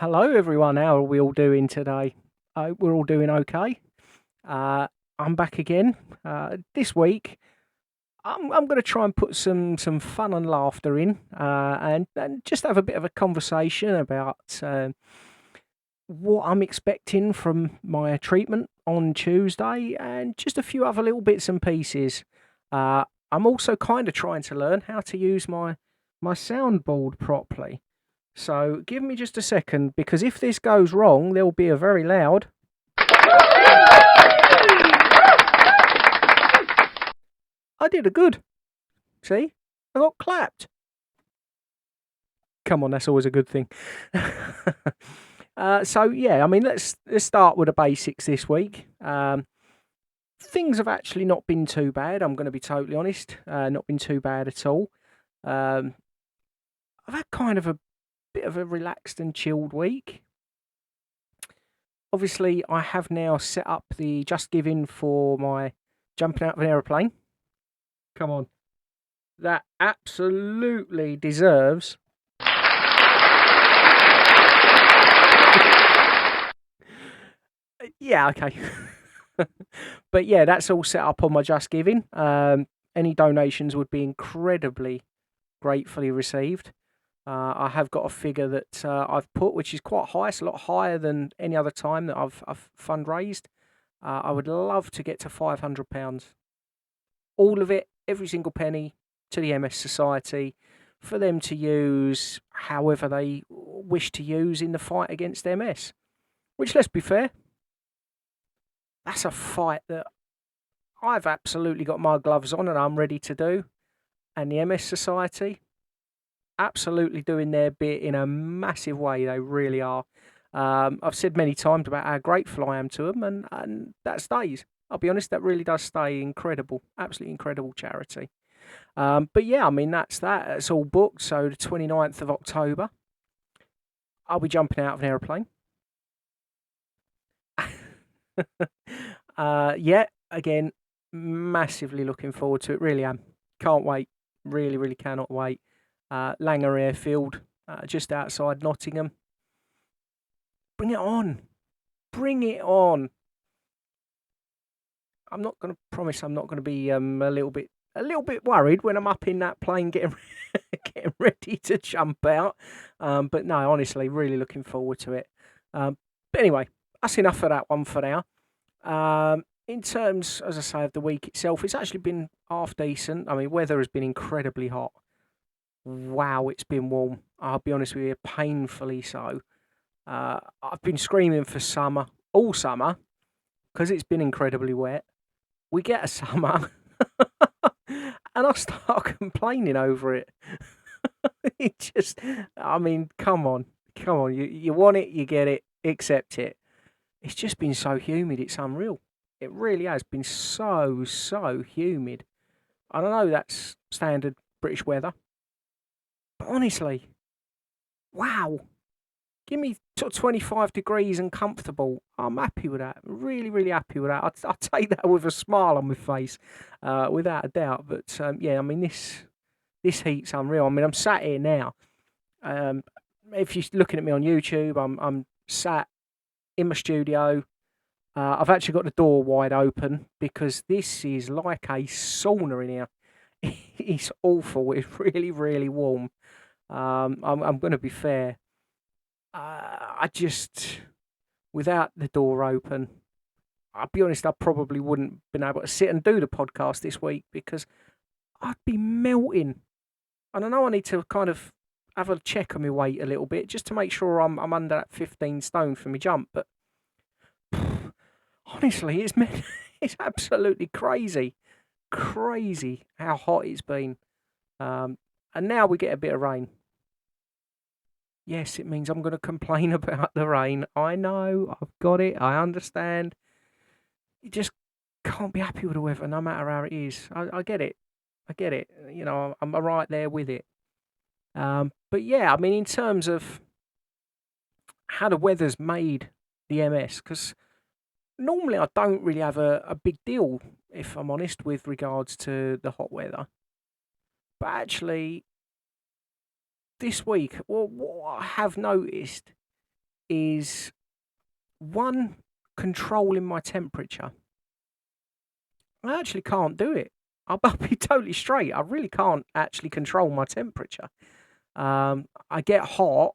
Hello, everyone. How are we all doing today? We're all doing okay. Uh, I'm back again. This week, I'm going to try and put some fun and laughter in, and just have a bit of a conversation about what I'm expecting from my treatment on Tuesday, and just a few other little bits and pieces. Uh, I'm also kind of trying to learn how to use my soundboard properly. So give me just a second, because if this goes wrong, there'll be a very loud. I did a good. See? I got clapped. Come on, that's always a good thing. So yeah, I mean, let's start with the basics this week. Things have actually not been too bad. I'm going to be totally honest. Not been too bad at all. Um, I've had kind of a bit of a relaxed and chilled week. Obviously, I have now set up the JustGiving for my jumping out of an aeroplane. Come on. That absolutely deserves. Yeah, okay. But yeah, that's all set up on my JustGiving. Any donations would be incredibly gratefully received. I have got a figure that I've put, which is quite high. It's a lot higher than any other time that I've fundraised. I would love to get to £500. All of it, every single penny, to the MS Society, for them to use however they wish to use in the fight against MS. Which, let's be fair, that's a fight that I've absolutely got my gloves on and I'm ready to do. And the MS Society, absolutely doing their bit in a massive way. They really are. I've said many times about how grateful I am to them, and that stays. I'll be honest, that really does stay incredible. Absolutely incredible charity. But yeah, I mean, that's that. It's all booked. So the 29th of October, I'll be jumping out of an aeroplane. Yeah, again, massively looking forward to it. Really am. Can't wait. Really, really cannot wait. Langer Airfield, just outside Nottingham. Bring it on. Bring it on. I'm not going to promise I'm not going to be a little bit worried when I'm up in that plane getting getting ready to jump out. But no, honestly, really looking forward to it. But anyway, that's enough of that one for now. In terms, as I say, of the week itself, it's actually been half decent. I mean, weather has been incredibly hot. Wow, it's been warm. I'll be honest with you, painfully so. I've been screaming for summer all summer because it's been incredibly wet. We get a summer, and I start complaining over it. It just, I mean, come on. You want it, you get it, accept it. It's just been so humid, it's unreal. It really has been so humid. I don't know that's standard British weather, but honestly, wow. Give me 25 degrees and comfortable. I'm happy with that. Really, really happy with that. I'd take that with a smile on my face, without a doubt. But yeah, I mean, this heat's unreal. I mean, I'm sat here now. Um, if you're looking at me on YouTube, I'm sat in my studio. I've actually got the door wide open because this is like a sauna in here. It's awful. It's really, really warm. I'm going to be fair. I just, without the door open, I'll be honest, I probably wouldn't been able to sit and do the podcast this week because I'd be melting. And I know I need to kind of have a check on my weight a little bit just to make sure I'm under that 15 stone for my jump. But honestly, it's absolutely crazy how hot it's been. And now we get a bit of rain. Yes, it means I'm going to complain about the rain. I know, I've got it, I understand. You just can't be happy with the weather no matter how it is. I get it. I get it. You know, I'm right there with it. But yeah, I mean, in terms of how the weather's made the MS, because normally I don't really have a big deal, if I'm honest, with regards to the hot weather. But actually, this week, well, what I have noticed is one, controlling my temperature. I actually can't do it. I'll be totally straight. I really can't actually control my temperature. I get hot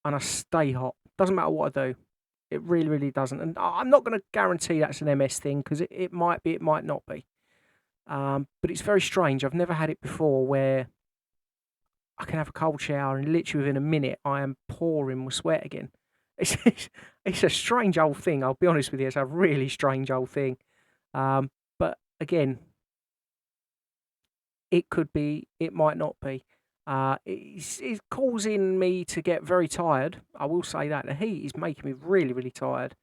and I stay hot. Doesn't matter what I do. It really, really doesn't. And I'm not going to guarantee that's an MS thing, because it might be, it might not be. But it's very strange. I've never had it before where I can have a cold shower and literally within a minute I am pouring with sweat again. It's a strange old thing. I'll be honest with you. It's a really strange old thing. But again, it could be, it might not be. It's causing me to get very tired. I will say that. The heat is making me really, really tired,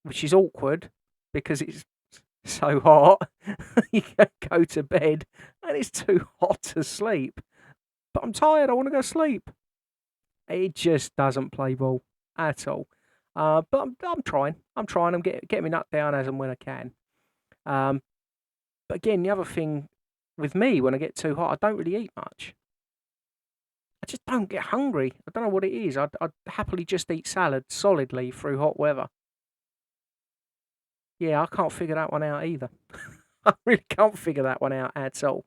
which is awkward because it's so hot. You can go to bed and it's too hot to sleep. But I'm tired. I want to go sleep. It just doesn't play ball at all. But I'm trying. I'm getting my nut down as and when I can. But again, the other thing with me, when I get too hot, I don't really eat much. I just don't get hungry. I don't know what it is. I'd happily just eat salad solidly through hot weather. Yeah, I can't figure that one out either. I really can't figure that one out at all.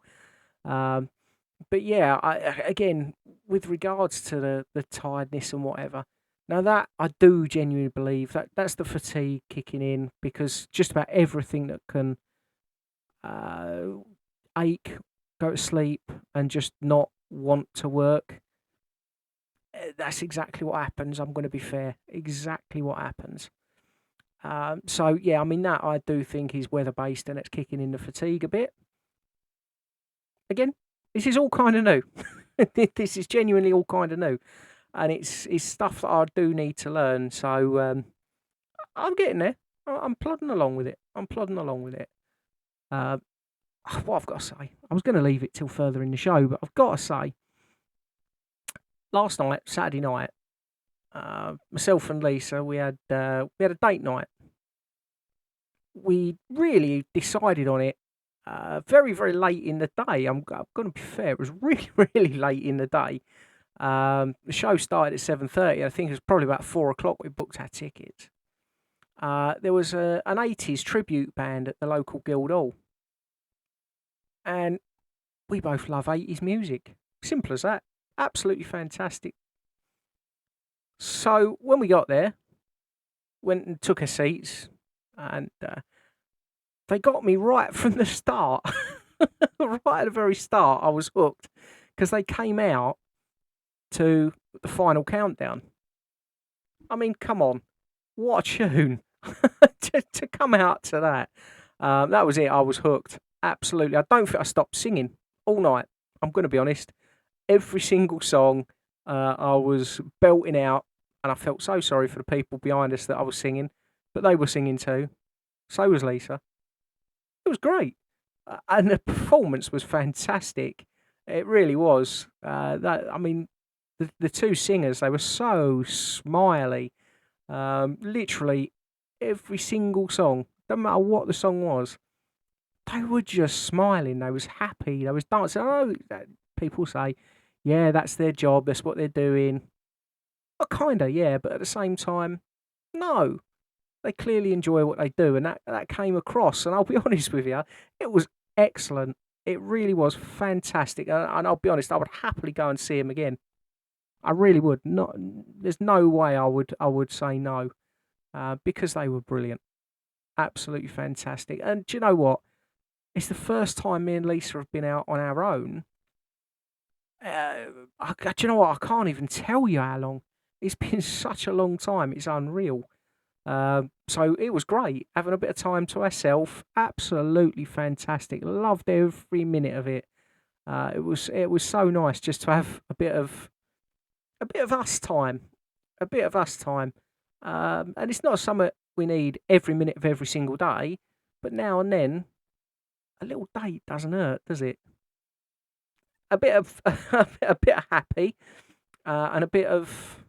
But yeah, again, with regards to the tiredness and whatever, now that I do genuinely believe that's the fatigue kicking in, because just about everything that can ache, go to sleep, and just not want to work, that's exactly what happens. I'm going to be fair. Exactly what happens. So yeah, I mean, that I do think is weather based, and it's kicking in the fatigue a bit. Again, this is all kind of new. This is genuinely all kind of new, and it's stuff that I do need to learn. So I'm getting there. I'm plodding along with it. What I've got to say, I was going to leave it till further in the show, but I've got to say, last night, Saturday night, myself and Lisa, we had a date night. We really decided on it very, very late in the day. I'm going to be fair, it was really, really late in the day. The show started at 7:30. I think it was probably about 4 o'clock we booked our tickets. There was an 80s tribute band at the local Guildhall. And we both love 80s music. Simple as that. Absolutely fantastic. So when we got there, went and took our seats, and they got me right from the start. Right at the very start, I was hooked, because they came out to the final countdown. I mean, come on. What a tune. to come out to that. That was it. I was hooked. Absolutely. I don't think I stopped singing all night. I'm going to be honest. Every single song I was belting out, and I felt so sorry for the people behind us that I was singing, but they were singing too. So was Lisa. It was great. And the performance was fantastic. It really was. The two singers, they were so smiley. Literally every single song, doesn't matter what the song was, they were just smiling. They was happy. They was dancing. I know people say, yeah, that's their job. That's what they're doing. Well, kind of, yeah. But at the same time, no. They clearly enjoy what they do. And that came across. And I'll be honest with you, it was excellent. It really was fantastic. And I'll be honest, I would happily go and see him again. I really would. There's no way I would say no, because they were brilliant. Absolutely fantastic. And do you know what? It's the first time me and Lisa have been out on our own. Do you know what? I can't even tell you how long. It's been such a long time. It's unreal. So it was great. Having a bit of time to ourselves. Absolutely fantastic. Loved every minute of it. It was so nice just to have a bit of us time. And it's not something we need every minute of every single day, but now and then, a little date doesn't hurt, does it? A bit of a bit of happy, and a bit of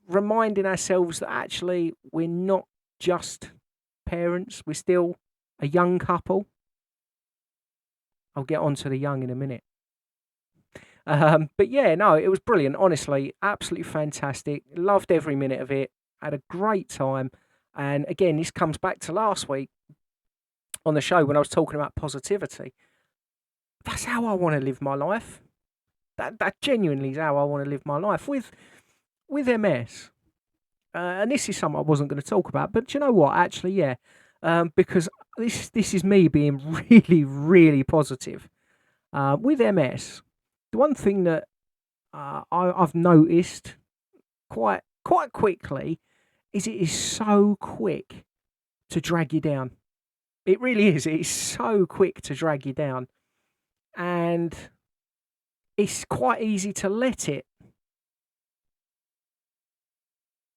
reminding ourselves that actually we're not just parents, we're still a young couple. I'll get on to the young in a minute. But yeah, no, it was brilliant. Honestly, absolutely fantastic. Loved every minute of it. Had a great time. And again, this comes back to last week on the show when I was talking about positivity. That's how I want to live my life. That genuinely is how I want to live my life with MS. And this is something I wasn't going to talk about, but do you know what? Actually, yeah, because this is me being really, really positive. With MS, the one thing that I've noticed quite quickly is it is so quick to drag you down. It really is. It is so quick to drag you down, and it's quite easy to let it.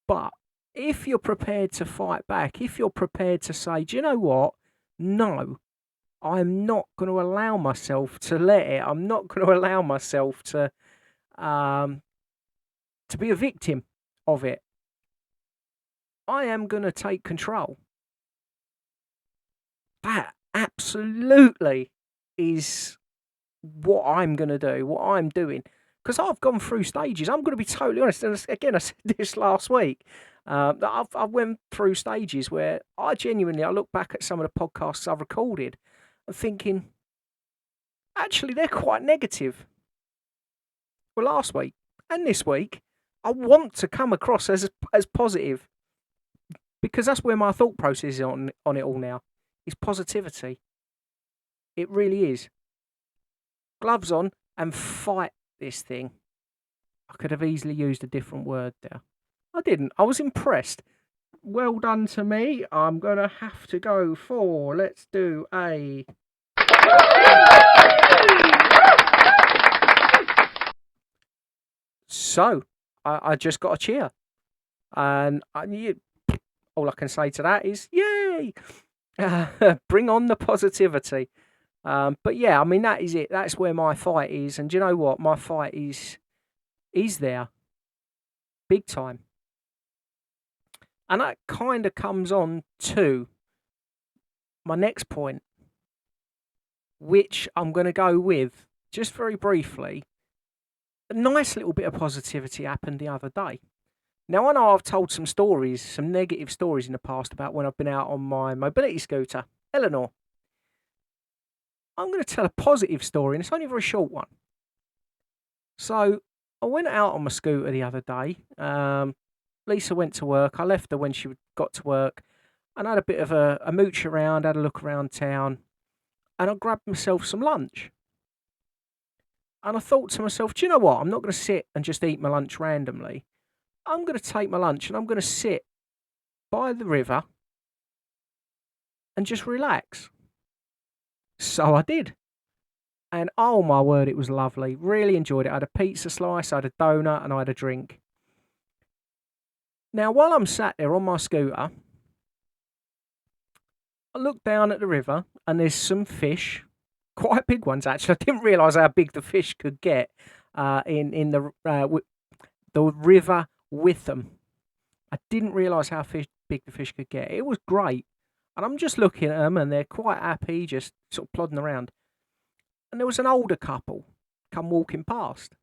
But if you're prepared to fight back, if you're prepared to say, do you know what? No, I'm not going to allow myself to let it. I'm not going to allow myself um, to be a victim of it. I am going to take control. That absolutely is what I'm going to do, what I'm doing. Because I've gone through stages. I'm going to be totally honest. And again, I said this last week. I went through stages where I look back at some of the podcasts I've recorded and thinking, actually, they're quite negative. Well, last week and this week, I want to come across as positive because that's where my thought process is on it all now. Is positivity. It really is. Gloves on and fight this thing. I could have easily used a different word there. I didn't. I was impressed. Well done to me. I'm going to have to go for, let's do a... So, I just got a cheer. And all I can say to that is, yay! Bring on the positivity. But yeah, I mean, that is it. That's where my fight is. And do you know what? My fight is there. Big time. And that kind of comes on to my next point, which I'm going to go with just very briefly. A nice little bit of positivity happened the other day. Now, I know I've told some stories, some negative stories in the past about when I've been out on my mobility scooter, Eleanor. I'm going to tell a positive story, and it's only a very short one. So, I went out on my scooter the other day. Lisa went to work. I left her when she got to work, and I had a bit of a mooch around, had a look around town, and I grabbed myself some lunch. And I thought to myself, do you know what? I'm not going to sit and just eat my lunch randomly. I'm going to take my lunch and I'm going to sit by the river and just relax. So I did. And oh my word, it was lovely. Really enjoyed it. I had a pizza slice, I had a donut, and I had a drink. Now, while I'm sat there on my scooter, I look down at the river and there's some fish, quite big ones actually. I didn't realise how big the fish could get in the river with them. I didn't realise how big the fish could get. It was great. And I'm just looking at them and they're quite happy, just sort of plodding around. And there was an older couple come walking past.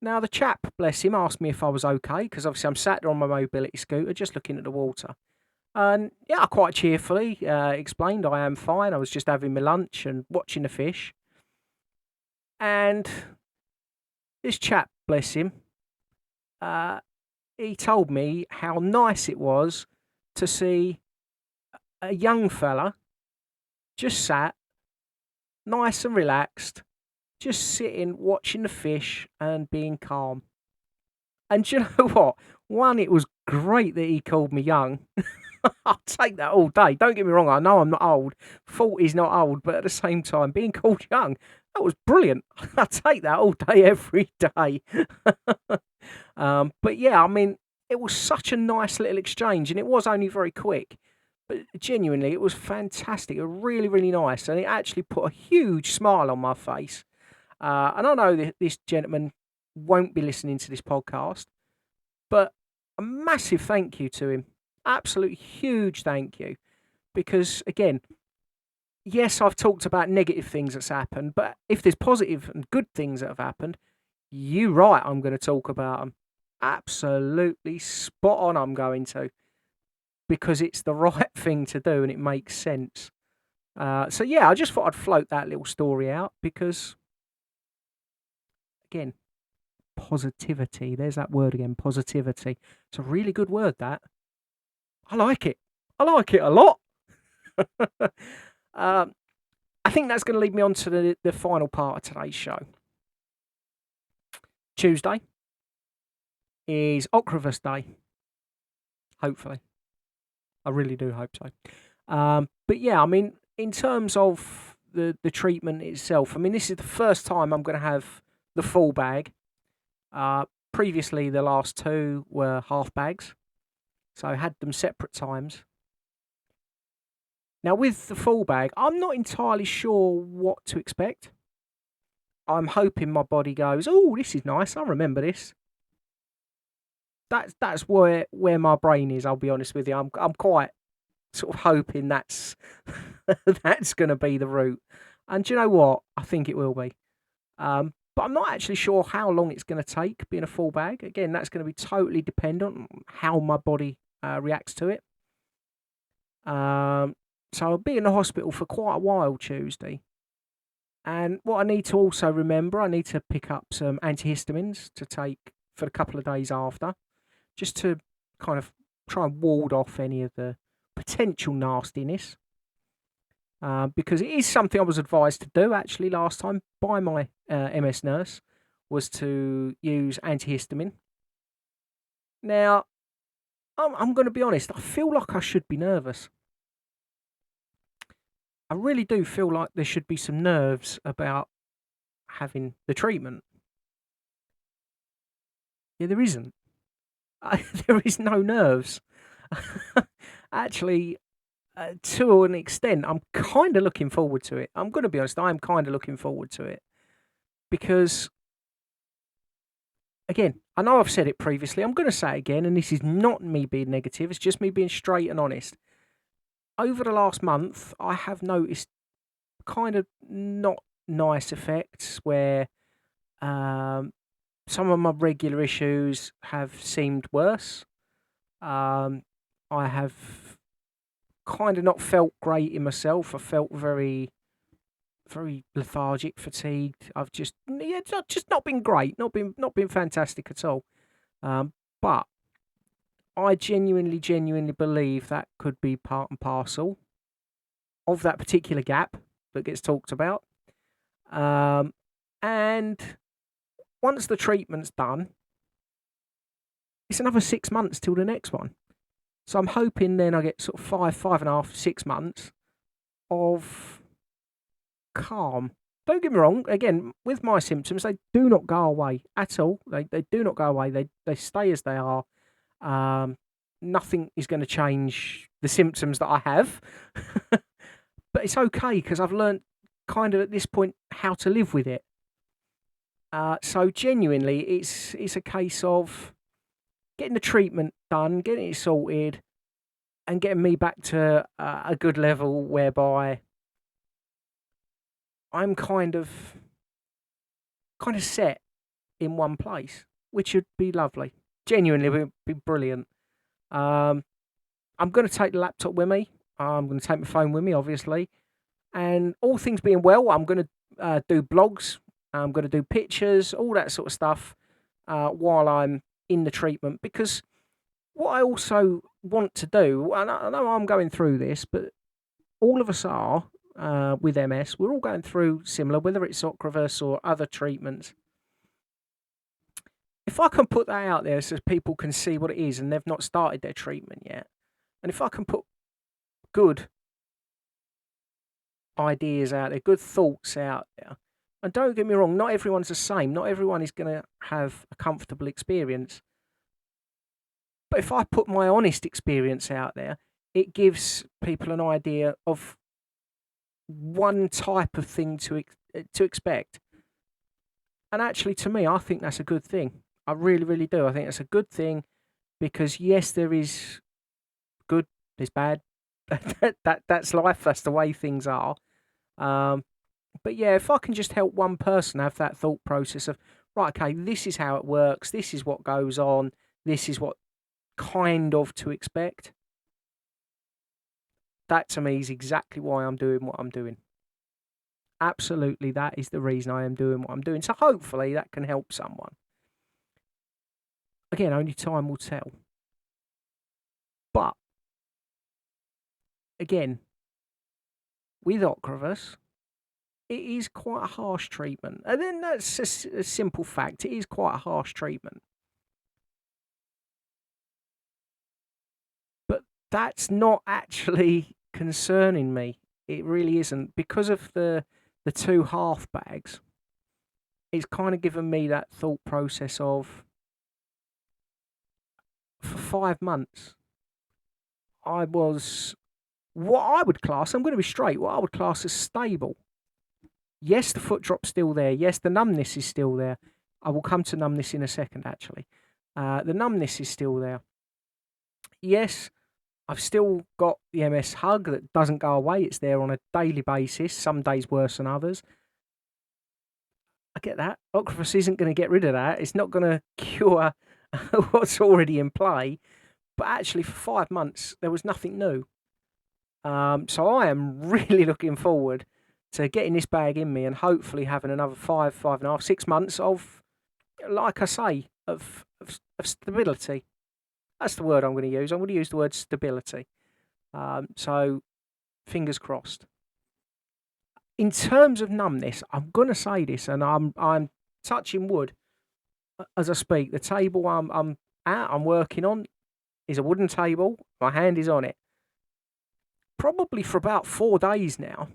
Now, the chap, bless him, asked me if I was okay, because obviously I'm sat there on my mobility scooter just looking at the water. And yeah, I quite cheerfully explained I am fine. I was just having my lunch and watching the fish. And this chap, bless him, he told me how nice it was to see a young fella just sat, nice and relaxed, just sitting, watching the fish and being calm. And do you know what? One, it was great that he called me young. I'll take that all day. Don't get me wrong, I know I'm not old. 40's not old, but at the same time, being called young, that was brilliant. I'll take that all day, every day. But yeah, I mean, it was such a nice little exchange, and it was only very quick. But genuinely, it was fantastic. It was really, really nice, and it actually put a huge smile on my face. And I know that this gentleman won't be listening to this podcast, but a massive thank you to him. Absolute huge thank you. Because, again, yes, I've talked about negative things that's happened, but if there's positive and good things that have happened, you right, I'm going to talk about them. Absolutely spot on, I'm going to, because it's the right thing to do and it makes sense. So yeah, I just thought I'd float that little story out because, again, positivity. There's that word again, positivity. It's a really good word, that. I like it. I like it a lot. um, I think that's going to lead me on to the final part of today's show. Tuesday is Ocrevus Day. Hopefully. I really do hope so. But yeah, I mean, in terms of the treatment itself, I mean, this is the first time I'm going to have the full bag. Previously, the last two were half bags, so I had them separate times. Now, with the full bag, I'm not entirely sure what to expect. I'm hoping my body goes, oh, this is nice, I remember this. That's where my brain is, I'll be honest with you. I'm quite sort of hoping that's that's going to be the route. And do you know what? I think it will be. But I'm not actually sure how long it's going to take being a full bag. Again, that's going to be totally dependent on how my body reacts to it. So I'll be in the hospital for quite a while Tuesday. And what I need to also remember, I need to pick up some antihistamines to take for a couple of days after, just to kind of try and ward off any of the potential nastiness. Because it is something I was advised to do actually last time by my MS nurse, was to use antihistamine. Now, I'm going to be honest, I feel like I should be nervous. I really do feel like there should be some nerves about having the treatment. Yeah, there isn't. There is no nerves. Actually, to an extent, I'm kind of looking forward to it. I'm going to be honest, I'm kind of looking forward to it. Because, again, I know I've said it previously, I'm going to say it again, and this is not me being negative, it's just me being straight and honest. Over the last month, I have noticed kind of not nice effects where some of my regular issues have seemed worse. I have kind of not felt great in myself. I felt very, very lethargic, fatigued. I've just not been great, not been fantastic at all. But I genuinely believe that could be part and parcel of that particular gap that gets talked about. And once the treatment's done, it's another 6 months till the next one. So I'm hoping then I get sort of 5.5, 6 months of calm. Don't get me wrong, again, with my symptoms, they do not go away at all. They do not go away. They stay as they are. Nothing is going to change the symptoms that I have. But it's okay because I've learned kind of at this point how to live with it. So genuinely, it's a case of getting the treatment done, getting it sorted, and getting me back to a good level whereby I'm kind of set in one place, which would be lovely. Genuinely, would be brilliant. I'm going to take the laptop with me. I'm going to take my phone with me, obviously. And all things being well, I'm going to do blogs. I'm going to do pictures, all that sort of stuff while I'm in the treatment. Because what I also want to do, and I know I'm going through this, but all of us are with MS. We're all going through similar, whether it's Ocrevus or other treatments. If I can put that out there so people can see what it is and they've not started their treatment yet, and if I can put good ideas out there, good thoughts out there, and don't get me wrong, not everyone's the same. Not everyone is going to have a comfortable experience. But if I put my honest experience out there, it gives people an idea of one type of thing to expect. And actually, to me, I think that's a good thing. I really do. I think that's a good thing because, yes, there is good, there's bad. That's life. That's the way things are. But yeah, if I can just help one person have that thought process of, right, okay, this is how it works, this is what goes on, this is what kind of to expect, that to me is exactly why I'm doing what I'm doing. Absolutely, that is the reason I am doing what I'm doing. So hopefully that can help someone. Again, only time will tell. But, again, with Ocrevus, it is quite a harsh treatment. And then that's a simple fact. It is quite a harsh treatment. But that's not actually concerning me. It really isn't. Because of the 2 half bags, it's kind of given me that thought process of, for 5 months, I was what I would class, I'm going to be straight, what I would class as stable. Yes, the foot drop's still there. Yes, the numbness is still there. I will come to numbness in a second, actually. The numbness is still there. Yes, I've still got the MS hug that doesn't go away. It's there on a daily basis, some days worse than others. I get that. Ocrevus isn't going to get rid of that. It's not going to cure what's already in play. But actually, for 5 months, there was nothing new. So I am really looking forward to getting this bag in me and hopefully having another 5.5, 6 months of, like I say, of stability. That's the word I'm going to use. I'm going to use the word stability. So, fingers crossed. In terms of numbness, I'm going to say this, and I'm touching wood as I speak. The table I'm working on is a wooden table. My hand is on it. Probably for about 4 days now,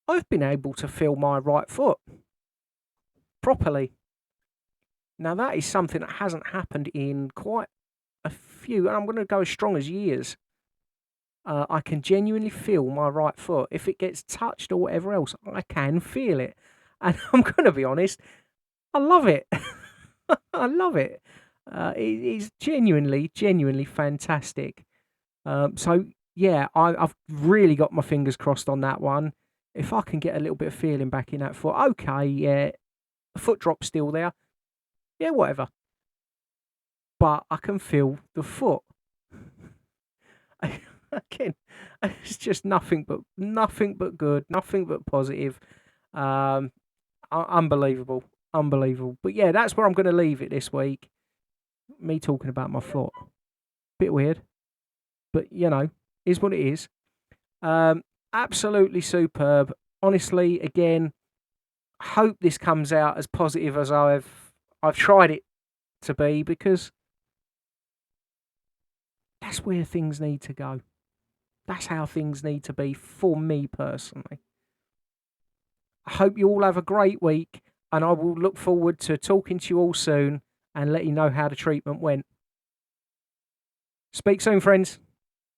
I've been able to feel my right foot properly. Now, that is something that hasn't happened in quite a few, and I'm going to go as strong as years. I can genuinely feel my right foot. If it gets touched or whatever else, I can feel it. And I'm going to be honest, I love it. I love it. It is genuinely fantastic. So, yeah, I've really got my fingers crossed on that one. If I can get a little bit of feeling back in that foot, okay, yeah, the foot drop's still there. Yeah, whatever. But I can feel the foot. Again, it's just nothing but good, nothing but positive. Unbelievable. But yeah, that's where I'm going to leave it this week. Me talking about my foot. Bit weird, but is what it is. Absolutely superb. Honestly, again, hope this comes out as positive as I've tried it to be, because that's where things need to go. That's how things need to be for me personally. I hope you all have a great week, and I will look forward to talking to you all soon and let you know how the treatment went. Speak soon, friends.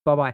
Bye-bye.